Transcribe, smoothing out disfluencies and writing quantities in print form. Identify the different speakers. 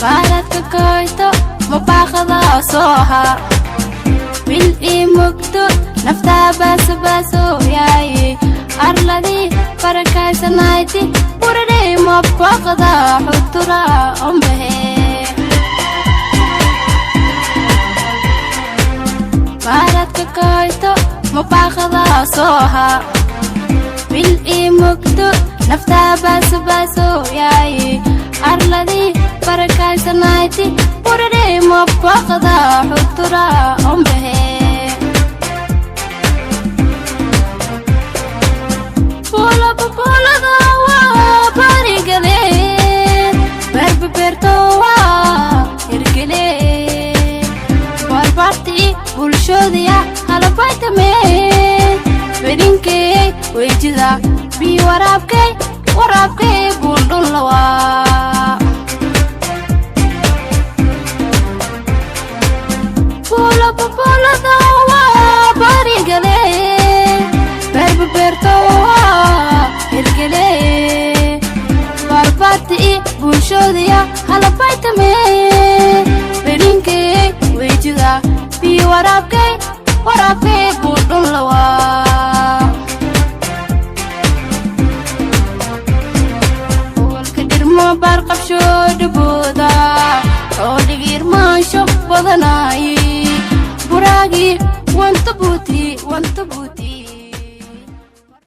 Speaker 1: baaradka koyto mabaqada sooha bil imugto nafta baso yaay arladi barakaysanaydi burade mabaqada xutura umbahe baaradka koyto mabaqada sooha bil imugto nafta baso yaay arladi barakaysanaydi burade mabaqada xutura umbahe Pula wa barigale berberto wa irgale barbarti bulshodiya halbaytame berinke wejida bi warabke buldun lawa Pula wa barigale berberto irgale barbarti bulshodiya halbaytame berinke wejida bi warabke buldun lawa walka dirmo barqabsho dubuda oo digir maasho badanaay buragi wanta buti